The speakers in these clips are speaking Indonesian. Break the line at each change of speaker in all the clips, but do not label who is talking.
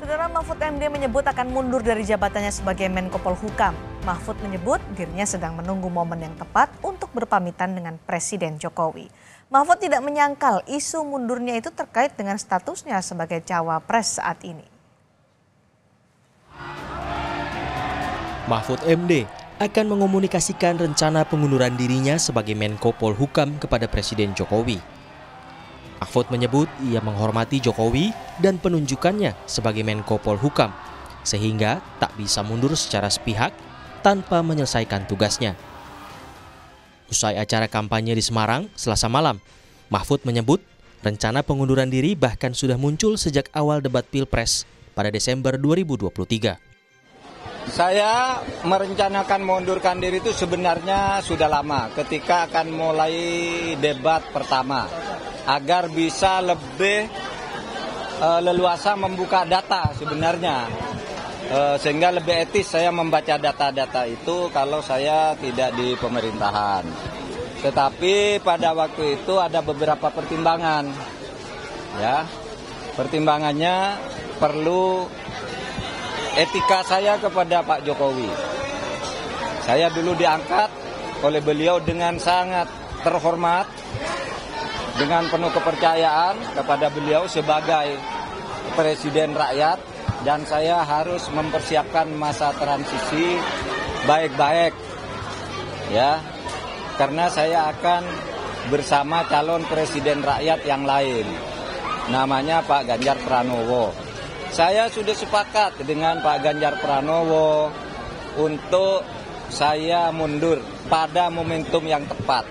Saudara, Mahfud MD menyebut akan mundur dari jabatannya sebagai Menko Polhukam. Mahfud menyebut dirinya sedang menunggu momen yang tepat untuk berpamitan dengan Presiden Jokowi. Mahfud tidak menyangkal isu mundurnya itu terkait dengan statusnya sebagai cawapres saat ini.
Mahfud MD akan mengomunikasikan rencana pengunduran dirinya sebagai Menko Polhukam kepada Presiden Jokowi. Mahfud menyebut ia menghormati Jokowi dan penunjukannya sebagai Menko Polhukam, sehingga tak bisa mundur secara sepihak tanpa menyelesaikan tugasnya. Usai acara kampanye di Semarang, Selasa malam, Mahfud menyebut rencana pengunduran diri bahkan sudah muncul sejak awal debat Pilpres pada Desember 2023.
Saya merencanakan mengundurkan diri itu sebenarnya sudah lama, ketika akan mulai debat pertama, agar bisa lebih leluasa membuka data sebenarnya, sehingga lebih etis saya membaca data-data itu kalau saya tidak di pemerintahan. Tetapi pada waktu itu ada beberapa pertimbangan, ya, pertimbangannya perlu etika saya kepada Pak Jokowi. Saya dulu diangkat oleh beliau dengan sangat terhormat, dengan penuh kepercayaan kepada beliau sebagai presiden rakyat, dan saya harus mempersiapkan masa transisi baik-baik, ya, karena saya akan bersama calon presiden rakyat yang lain, namanya Pak Ganjar Pranowo. Saya sudah sepakat dengan Pak Ganjar Pranowo untuk saya mundur pada momentum yang tepat.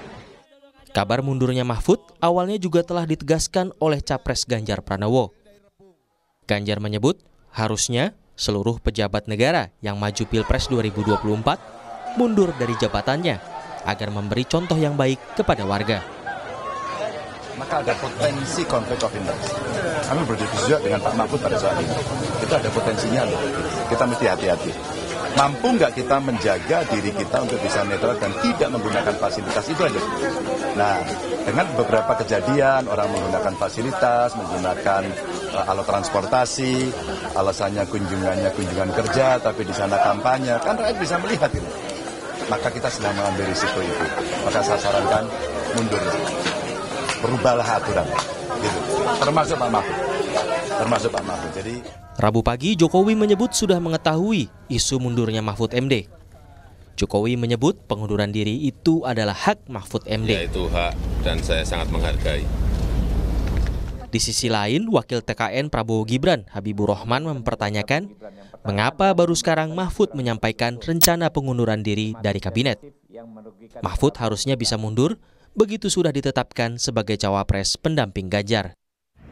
Kabar mundurnya Mahfud awalnya juga telah ditegaskan oleh Capres Ganjar Pranowo. Ganjar menyebut harusnya seluruh pejabat negara yang maju Pilpres 2024 mundur dari jabatannya agar memberi contoh yang baik kepada warga.
Maka ada potensi konflik of interest. Kami berdiskusi juga dengan Pak Mahfud pada saat ini. Itu ada potensinya loh. Kita mesti hati-hati. Mampu nggak kita menjaga diri kita untuk bisa netral dan tidak menggunakan fasilitas itu aja. Nah, dengan beberapa kejadian orang menggunakan fasilitas, menggunakan alat transportasi, alasannya kunjungan kerja, tapi di sana kampanye, kan rakyat bisa melihat itu. Maka kita sedang mengambil risiko itu. Maka saya sarankan mundur. Berubahlah aturan, gitu. Termasuk Pak Mahfud. Jadi
Rabu pagi, Jokowi menyebut sudah mengetahui isu mundurnya Mahfud MD. Jokowi menyebut pengunduran diri itu adalah hak Mahfud MD.
Ya, itu hak dan saya sangat menghargai.
Di sisi lain, Wakil TKN Prabowo Gibran, Habibur Rahman mempertanyakan mengapa baru sekarang Mahfud menyampaikan rencana pengunduran diri dari kabinet. Mahfud harusnya bisa mundur begitu sudah ditetapkan sebagai cawapres pendamping Ganjar.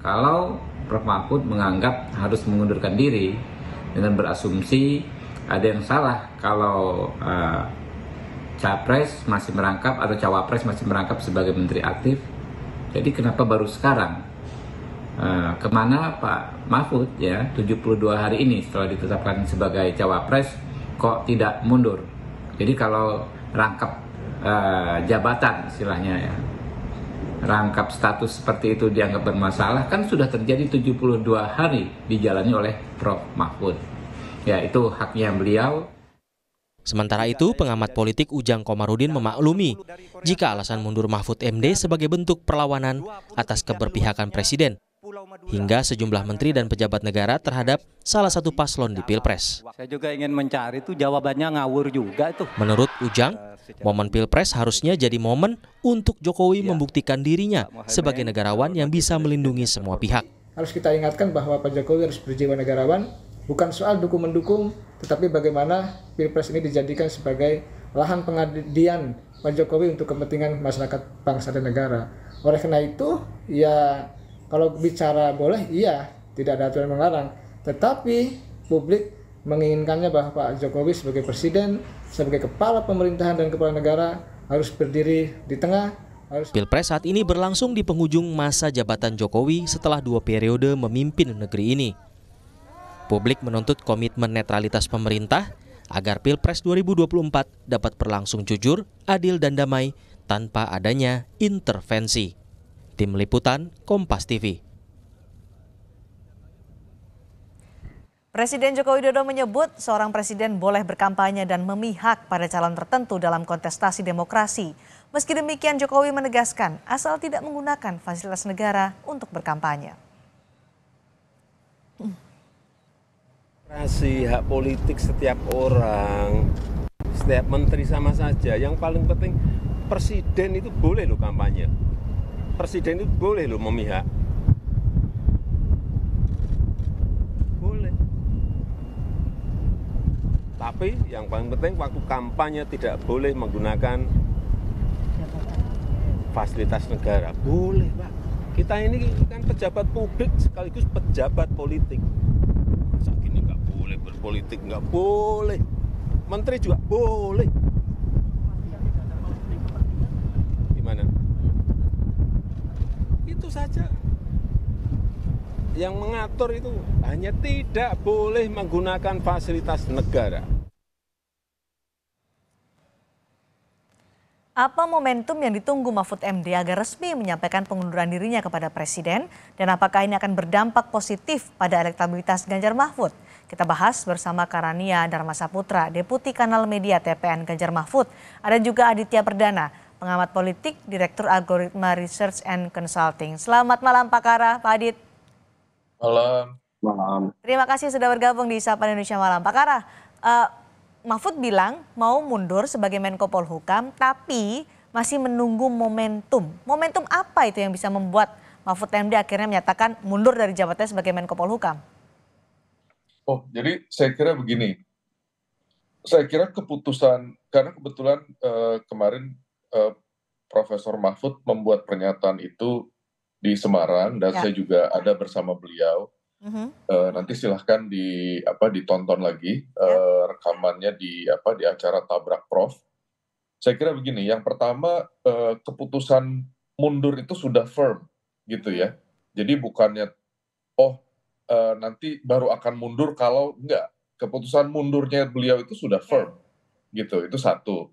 Kalau Prof. Mahfud menganggap harus mengundurkan diri dengan berasumsi ada yang salah kalau capres masih merangkap atau cawapres masih merangkap sebagai menteri aktif. Jadi kenapa baru sekarang? Kemana Pak Mahfud ya 72 hari ini setelah ditetapkan sebagai cawapres kok tidak mundur? Jadi kalau rangkap jabatan istilahnya ya, rangkap status seperti itu dianggap bermasalah, kan sudah terjadi 72 hari dijalani oleh Prof. Mahfud. Ya, itu haknya beliau.
Sementara itu, pengamat politik Ujang Komarudin memaklumi jika alasan mundur Mahfud MD sebagai bentuk perlawanan atas keberpihakan Presiden hingga sejumlah menteri dan pejabat negara terhadap salah satu paslon di Pilpres.
Saya juga ingin mencari itu jawabannya ngawur juga itu.
Menurut Ujang, momen Pilpres harusnya jadi momen untuk Jokowi membuktikan dirinya sebagai negarawan yang bisa melindungi semua pihak.
Harus kita ingatkan bahwa Pak Jokowi harus berjiwa negarawan, bukan soal dukung-mendukung, tetapi bagaimana Pilpres ini dijadikan sebagai lahan pengabdian Pak Jokowi untuk kepentingan masyarakat bangsa dan negara. Oleh karena itu, ya kalau bicara boleh, iya, tidak ada aturan melarang. Tetapi publik menginginkannya bahwa Pak Jokowi sebagai presiden, sebagai kepala pemerintahan dan kepala negara harus berdiri di tengah.
Pilpres saat ini berlangsung di penghujung masa jabatan Jokowi setelah 2 periode memimpin negeri ini. Publik menuntut komitmen netralitas pemerintah agar Pilpres 2024 dapat berlangsung jujur, adil dan damai tanpa adanya intervensi. Tim Liputan, Kompas TV.
Presiden Joko Widodo menyebut seorang presiden boleh berkampanye dan memihak pada calon tertentu dalam kontestasi demokrasi. Meski demikian Jokowi menegaskan asal tidak menggunakan fasilitas negara untuk berkampanye.
Hak politik setiap orang, setiap menteri sama saja. Yang paling penting presiden itu boleh loh kampanye. Presiden itu boleh loh memihak. Boleh. Tapi yang paling penting waktu kampanye tidak boleh menggunakan fasilitas negara. Boleh, Pak. Kita ini kan pejabat publik sekaligus pejabat politik. Masa gini nggak boleh berpolitik, nggak boleh. Menteri juga boleh. Gimana? Itu saja. Yang mengatur itu hanya tidak boleh menggunakan fasilitas negara.
Apa momentum yang ditunggu Mahfud MD agar resmi menyampaikan pengunduran dirinya kepada Presiden dan apakah ini akan berdampak positif pada elektabilitas Ganjar Mahfud? Kita bahas bersama Karania Dharma Saputra, Deputi Kanal Media TPN Ganjar Mahfud. Ada juga Aditya Perdana, pengamat politik, Direktur Algoritma Research and Consulting. Selamat malam Pak Kara, Pak Adit.
Malam.
Terima kasih sudah bergabung di Sapa Indonesia Malam. Pak Kara, Mahfud bilang mau mundur sebagai Menko Polhukam, tapi masih menunggu momentum. Momentum apa itu yang bisa membuat Mahfud MD akhirnya menyatakan mundur dari jabatannya sebagai Menko Polhukam?
Oh, jadi saya kira begini. Saya kira keputusan, karena kebetulan kemarin Profesor Mahfud membuat pernyataan itu di Semarang dan saya juga ada bersama beliau. Nanti silahkan ditonton lagi rekamannya di acara Tabrak Prof. Saya kira begini, yang pertama keputusan mundur itu sudah firm gitu ya. Jadi bukannya nanti baru akan mundur kalau enggak. Keputusan mundurnya beliau itu sudah firm gitu. Itu satu.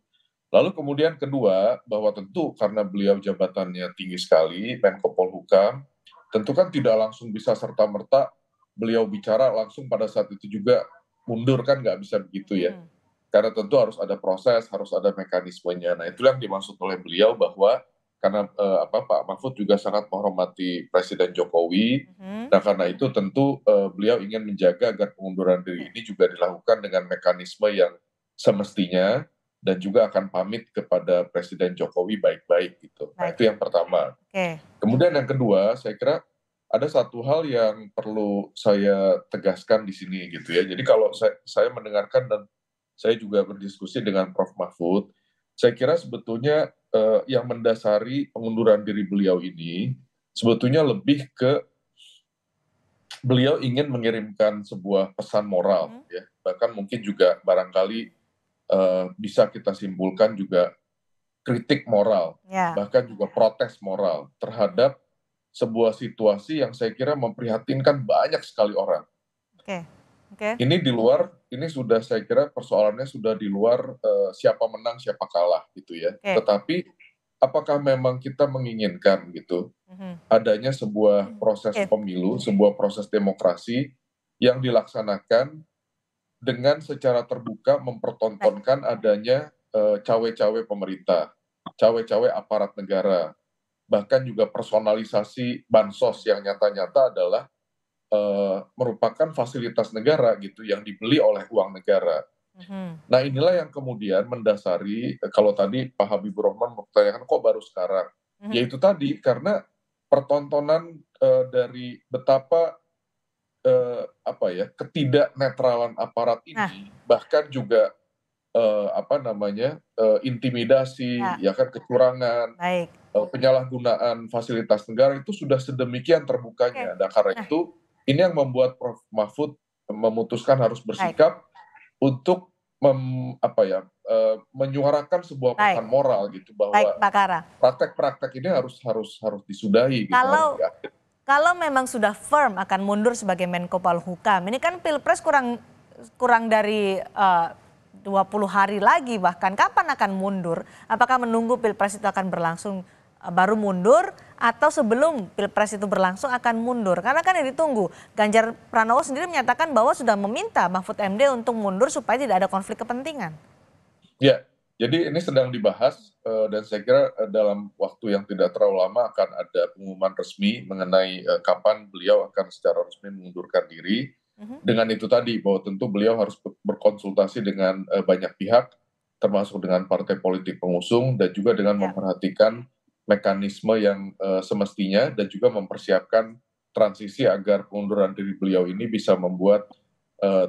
Lalu kemudian kedua, bahwa tentu karena beliau jabatannya tinggi sekali, Menko Polhukam, tentu kan tidak langsung bisa serta-merta beliau bicara langsung pada saat itu juga mundur, kan nggak bisa begitu ya. Karena tentu harus ada proses, harus ada mekanismenya. Nah itu yang dimaksud oleh beliau bahwa karena Pak Mahfud juga sangat menghormati Presiden Jokowi, nah karena itu tentu beliau ingin menjaga agar pengunduran diri ini juga dilakukan dengan mekanisme yang semestinya dan juga akan pamit kepada Presiden Jokowi baik-baik gitu. Nah itu yang pertama. Kemudian yang kedua, saya kira ada satu hal yang perlu saya tegaskan di sini gitu ya. Jadi kalau saya mendengarkan dan saya juga berdiskusi dengan Prof Mahfud, saya kira sebetulnya yang mendasari pengunduran diri beliau ini sebetulnya lebih ke beliau ingin mengirimkan sebuah pesan moral ya. Bahkan mungkin juga barangkali bisa kita simpulkan juga kritik moral, bahkan juga protes moral terhadap sebuah situasi yang saya kira memprihatinkan banyak sekali orang. Ini di luar, ini sudah saya kira persoalannya sudah di luar siapa menang siapa kalah gitu ya. Tetapi apakah memang kita menginginkan gitu adanya sebuah proses pemilu, sebuah proses demokrasi yang dilaksanakan dengan secara terbuka mempertontonkan adanya cawe-cawe pemerintah, cawe-cawe aparat negara, bahkan juga personalisasi bansos yang nyata-nyata adalah merupakan fasilitas negara gitu yang dibeli oleh uang negara. Nah inilah yang kemudian mendasari kalau tadi Pak Habibur Rahman mempertanyakan kok baru sekarang, yaitu tadi karena pertontonan dari betapa ketidaknetralan aparat ini, bahkan juga intimidasi, ya kan kecurangan, penyalahgunaan fasilitas negara itu sudah sedemikian terbukanya. Dan karena itu ini yang membuat Prof Mahfud memutuskan harus bersikap untuk menyuarakan sebuah pesan moral gitu bahwa praktek-praktek ini harus disudahi. Gitu,
kalau memang sudah firm akan mundur sebagai Menko Polhukam, ini kan Pilpres kurang dari 20 hari lagi bahkan. Kapan akan mundur? Apakah menunggu Pilpres itu akan berlangsung baru mundur atau sebelum Pilpres itu berlangsung akan mundur? Karena kan yang ditunggu. Ganjar Pranowo sendiri menyatakan bahwa sudah meminta Mahfud MD untuk mundur supaya tidak ada konflik kepentingan.
Ya, jadi ini sedang dibahas dan saya kira dalam waktu yang tidak terlalu lama akan ada pengumuman resmi mengenai kapan beliau akan secara resmi mengundurkan diri. Dengan itu tadi bahwa tentu beliau harus berkonsultasi dengan banyak pihak, termasuk dengan partai politik pengusung dan juga dengan memperhatikan mekanisme yang semestinya dan juga mempersiapkan transisi agar pengunduran diri beliau ini bisa membuat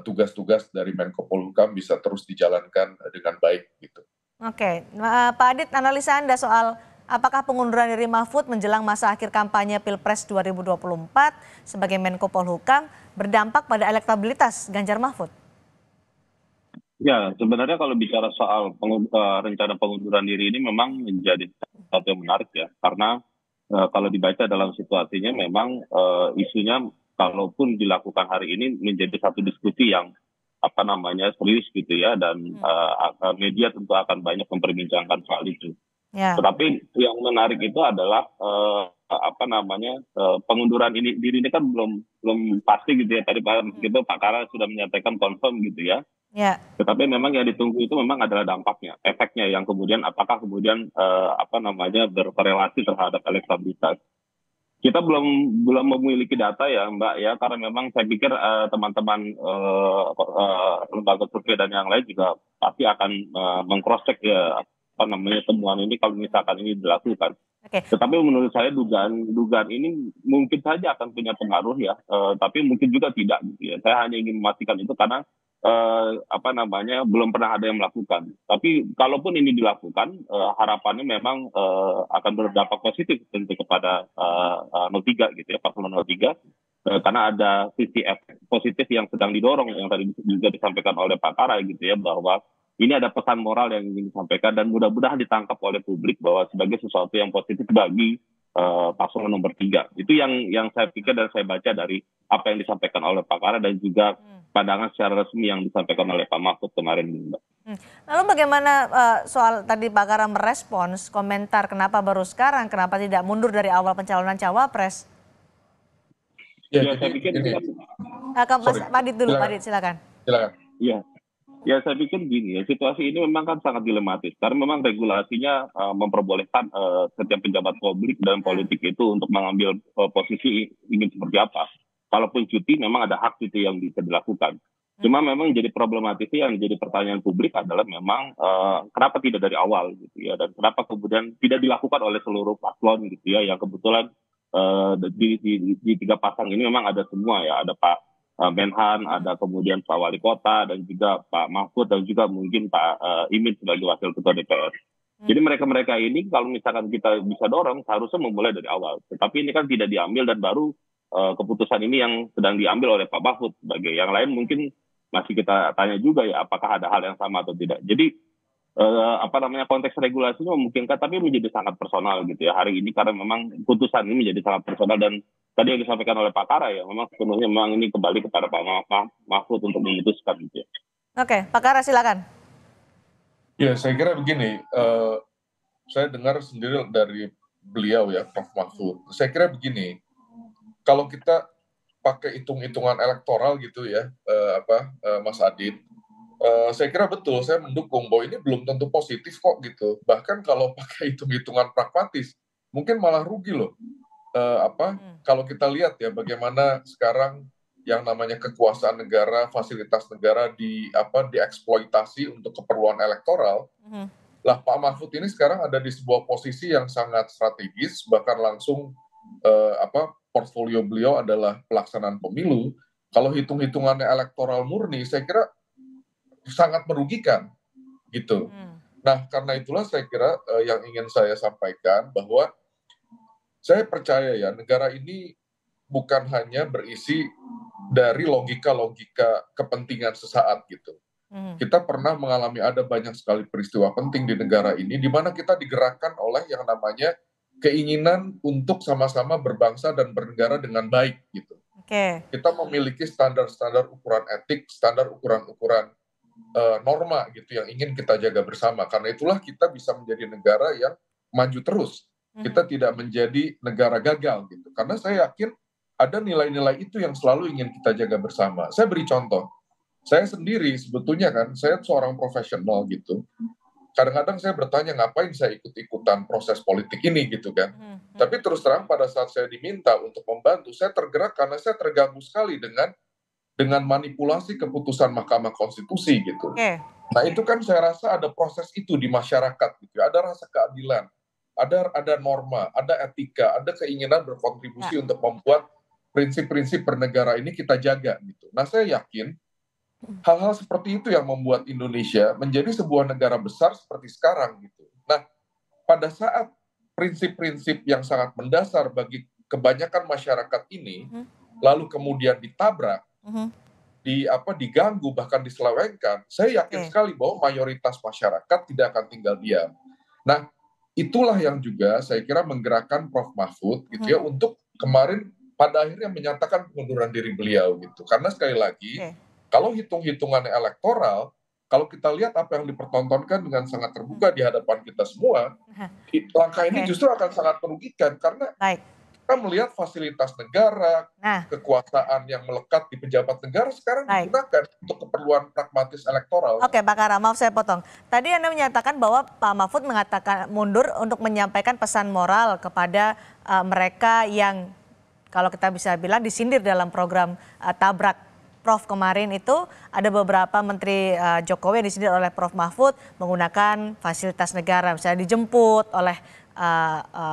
tugas-tugas dari Menko Polhukam bisa terus dijalankan dengan baik gitu.
Oke, Pak Adit, analisa Anda soal apakah pengunduran diri Mahfud menjelang masa akhir kampanye Pilpres 2024 sebagai Menko Polhukam berdampak pada elektabilitas Ganjar Mahfud?
Ya, sebenarnya kalau bicara soal rencana pengunduran diri ini memang menjadi sesuatu yang menarik ya, karena kalau dibaca dalam situasinya memang isunya kalaupun dilakukan hari ini menjadi satu diskusi yang serius gitu ya, dan media tentu akan banyak memperbincangkan soal itu. Ya. Tetapi yang menarik itu adalah pengunduran diri ini kan belum pasti gitu ya. Tadi Pak Kara sudah menyatakan confirm gitu ya. Ya. Tetapi memang yang ditunggu itu memang adalah dampaknya, efeknya yang kemudian apakah kemudian berkorelasi terhadap elektabilitas. Kita belum memiliki data ya Mbak ya, karena memang saya pikir teman-teman lembaga survei dan yang lain juga pasti akan meng-cross check ya temuan ini kalau misalkan ini dilakukan. Tetapi menurut saya dugaan ini mungkin saja akan punya pengaruh ya, tapi mungkin juga tidak gitu ya. Saya hanya ingin memastikan itu karena belum pernah ada yang melakukan. Tapi kalaupun ini dilakukan, harapannya memang akan berdampak positif tentu kepada 03 gitu ya, paslon 03, karena ada sisi efek positif yang sedang didorong yang tadi juga disampaikan oleh Pak Kara gitu ya, bahwa ini ada pesan moral yang ingin disampaikan dan mudah-mudahan ditangkap oleh publik bahwa sebagai sesuatu yang positif bagi paslon nomor 3. Itu yang saya pikir dan saya baca dari apa yang disampaikan oleh Pak Kara dan juga pandangan secara resmi yang disampaikan oleh Pak Mahfud kemarin.
Lalu bagaimana soal tadi Pak Kara merespons komentar kenapa baru sekarang, kenapa tidak mundur dari awal pencalonan cawapres?
Ya, saya pikir
Pak Adit dulu, Pak Adit silakan.
Silakan. Ya, saya pikir gini ya, situasi ini memang kan sangat dilematis karena memang regulasinya memperbolehkan setiap pejabat publik dan politik itu untuk mengambil posisi ingin seperti apa. Kalaupun cuti memang ada hak cuti yang bisa dilakukan. Cuma memang jadi problematisnya yang jadi pertanyaan publik adalah memang kenapa tidak dari awal gitu ya, dan kenapa kemudian tidak dilakukan oleh seluruh paslon gitu ya, yang kebetulan di tiga pasang ini memang ada semua ya, ada Pak Menhan, ada kemudian Pak Wali Kota dan juga Pak Mahfud dan juga mungkin Pak Imin sebagai Wakil Ketua DPR. Jadi mereka-mereka ini kalau misalkan kita bisa dorong harusnya memulai dari awal. Tetapi ini kan tidak diambil dan baru keputusan ini yang sedang diambil oleh Pak Mahfud. Sebagai yang lain mungkin masih kita tanya juga ya apakah ada hal yang sama atau tidak. Jadi konteks regulasinya memungkinkan tapi menjadi sangat personal gitu ya hari ini karena memang putusan ini menjadi sangat personal dan tadi yang disampaikan oleh Pak Kara ya memang sepenuhnya memang ini kembali kepada Pak Mahfud untuk memutuskan gitu ya.
Oke, Pak Kara silakan.
Ya, saya kira begini, saya dengar sendiri dari beliau ya, Prof. Mahfud. Saya kira begini, kalau kita pakai hitung-hitungan elektoral gitu ya, Mas Adit, saya kira betul, saya mendukung bahwa ini belum tentu positif kok gitu. Bahkan kalau pakai hitung-hitungan pragmatis, mungkin malah rugi loh. Kalau kita lihat ya bagaimana sekarang yang namanya kekuasaan negara, fasilitas negara dieksploitasi untuk keperluan elektoral. Lah Pak Mahfud ini sekarang ada di sebuah posisi yang sangat strategis, bahkan langsung portfolio beliau adalah pelaksanaan pemilu. Kalau hitung-hitungannya elektoral murni, saya kira sangat merugikan gitu. Nah, karena itulah saya kira yang ingin saya sampaikan bahwa saya percaya ya negara ini bukan hanya berisi dari logika-logika kepentingan sesaat gitu. Kita pernah mengalami ada banyak sekali peristiwa penting di negara ini di mana kita digerakkan oleh yang namanya keinginan untuk sama-sama berbangsa dan bernegara dengan baik gitu. Kita memiliki standar-standar ukuran etik, standar ukuran-ukuran norma gitu yang ingin kita jaga bersama. Karena itulah kita bisa menjadi negara yang maju terus kita tidak menjadi negara gagal gitu. Karena saya yakin ada nilai-nilai itu yang selalu ingin kita jaga bersama. Saya beri contoh. Saya sendiri sebetulnya kan, saya seorang profesional gitu. Kadang-kadang saya bertanya ngapain saya ikut-ikutan proses politik ini gitu kan. Tapi terus terang pada saat saya diminta untuk membantu, saya tergerak karena saya terganggu sekali dengan manipulasi keputusan Mahkamah Konstitusi gitu. Nah itu kan saya rasa ada proses itu di masyarakat gitu. Ada rasa keadilan, ada norma, ada etika, ada keinginan berkontribusi untuk membuat prinsip-prinsip bernegara ini kita jaga gitu. Nah saya yakin hal-hal seperti itu yang membuat Indonesia menjadi sebuah negara besar seperti sekarang gitu. Nah, pada saat prinsip-prinsip yang sangat mendasar bagi kebanyakan masyarakat ini lalu kemudian ditabrak, diganggu bahkan diselewengkan, saya yakin sekali bahwa mayoritas masyarakat tidak akan tinggal diam. Nah, itulah yang juga saya kira menggerakkan Prof Mahfud gitu ya untuk kemarin pada akhirnya menyatakan pengunduran diri beliau gitu. Karena sekali lagi kalau hitung-hitungannya elektoral, kalau kita lihat apa yang dipertontonkan dengan sangat terbuka di hadapan kita semua, langkah ini justru akan sangat merugikan karena kita melihat fasilitas negara, kekuasaan yang melekat di pejabat negara sekarang digunakan untuk keperluan pragmatis elektoral.
Oke, Pak Kara, maaf saya potong. Tadi Anda menyatakan bahwa Pak Mahfud mengatakan mundur untuk menyampaikan pesan moral kepada mereka yang kalau kita bisa bilang disindir dalam program tabrak Prof kemarin itu ada beberapa menteri Jokowi yang disindir oleh Prof Mahfud menggunakan fasilitas negara, misalnya dijemput oleh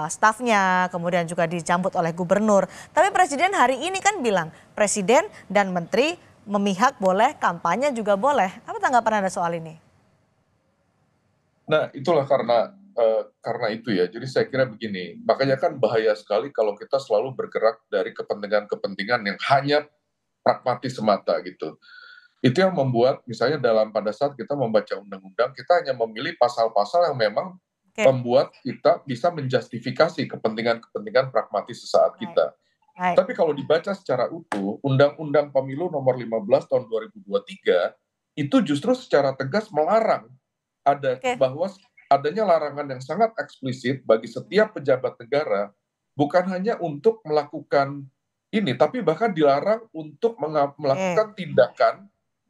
stafnya, kemudian juga dijemput oleh gubernur. Tapi Presiden hari ini kan bilang Presiden dan menteri memihak boleh, kampanye juga boleh. Apa tanggapan Anda soal ini?
Nah itulah karena itu ya, jadi saya kira begini, makanya kan bahaya sekali kalau kita selalu bergerak dari kepentingan-kepentingan yang hanya pragmatis semata gitu. Itu yang membuat misalnya pada saat kita membaca undang-undang, kita hanya memilih pasal-pasal yang memang membuat kita bisa menjustifikasi kepentingan-kepentingan pragmatis sesaat kita. Tapi kalau dibaca secara utuh, Undang-Undang Pemilu nomor 15 tahun 2023 itu justru secara tegas melarang bahwa adanya larangan yang sangat eksplisit bagi setiap pejabat negara, bukan hanya untuk melakukan ini, tapi bahkan dilarang untuk melakukan tindakan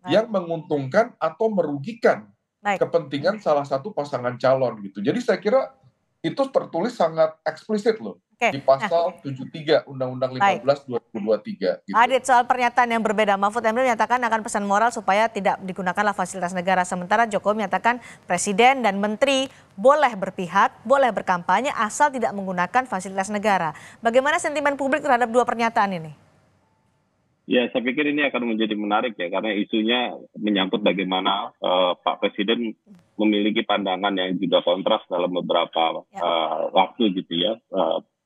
yang menguntungkan atau merugikan kepentingan salah satu pasangan calon gitu. Jadi saya kira itu tertulis sangat eksplisit loh di pasal 73 Undang-Undang 15 2023. Gitu.
Adit, soal pernyataan yang berbeda, Mahfud MD menyatakan akan pesan moral supaya tidak digunakanlah fasilitas negara. Sementara Jokowi menyatakan Presiden dan Menteri boleh berpihak, boleh berkampanye asal tidak menggunakan fasilitas negara. Bagaimana sentimen publik terhadap dua pernyataan ini?
Ya, saya pikir ini akan menjadi menarik ya, karena isunya menyangkut bagaimana Pak Presiden memiliki pandangan yang juga kontras dalam beberapa waktu gitu ya.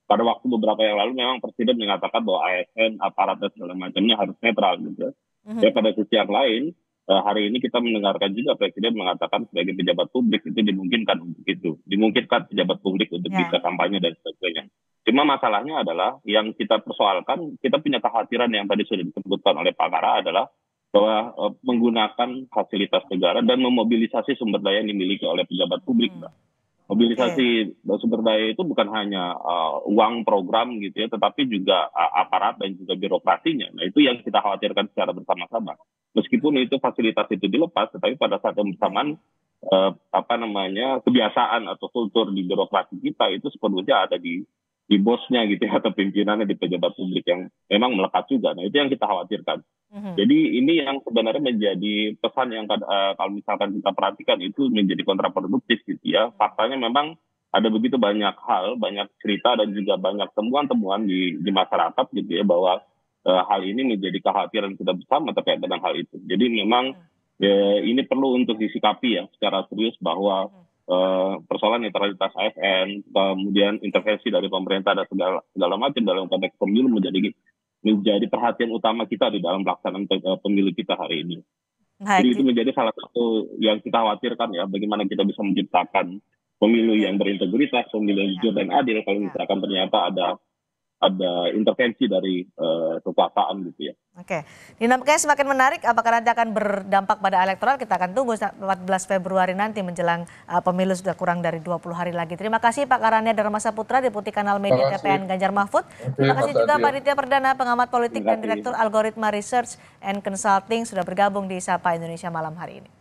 Pada waktu beberapa yang lalu memang Presiden mengatakan bahwa ASN, aparat dan segala macamnya harus netral gitu. Ya, pada sisi yang lain, hari ini kita mendengarkan juga Presiden mengatakan sebagai pejabat publik itu dimungkinkan untuk itu. Dimungkinkan pejabat publik untuk bisa kampanye dan sebagainya. Cuma masalahnya adalah yang kita persoalkan, kita punya kekhawatiran yang tadi sudah disebutkan oleh Pak Kara adalah bahwa menggunakan fasilitas negara dan memobilisasi sumber daya yang dimiliki oleh pejabat publik. Mobilisasi sumber daya itu bukan hanya uang program gitu ya, tetapi juga aparat dan juga birokrasinya. Nah itu yang kita khawatirkan secara bersama-sama. Meskipun itu fasilitas itu dilepas, tetapi pada saat yang bersamaan kebiasaan atau kultur di birokrasi kita itu sepenuhnya ada di bosnya gitu ya, atau pimpinannya di pejabat publik yang memang melekat juga. Nah itu yang kita khawatirkan. Jadi ini yang sebenarnya menjadi pesan yang kalau misalkan kita perhatikan itu menjadi kontraproduktif gitu ya. Faktanya memang ada begitu banyak hal, banyak cerita dan juga banyak temuan-temuan di masyarakat gitu ya, bahwa hal ini menjadi kekhawatiran kita bersama terkait dengan hal itu. Jadi memang ini perlu untuk disikapi ya secara serius bahwa persoalan netralitas ASN, kemudian intervensi dari pemerintah dan segala macam dalam konteks pemilu menjadi perhatian utama kita di dalam pelaksanaan pemilu kita hari ini. Jadi itu menjadi salah satu yang kita khawatirkan ya, bagaimana kita bisa menciptakan pemilu yang berintegritas, pemilu yang jujur dan adil kalau misalkan ternyata ada ada intervensi dari kekuasaan gitu ya.
Oke, dinamikanya semakin menarik. Apakah nanti akan berdampak pada elektoral? Kita akan tunggu 14 Februari nanti menjelang pemilu sudah kurang dari 20 hari lagi. Terima kasih Pak Karania Dharma Saputra, Deputi Kanal Media TPN Ganjar Mahfud. Terima kasih juga Pak Ditya Perdana, pengamat politik dan Direktur Algoritma Research and Consulting sudah bergabung di Sapa Indonesia malam hari ini.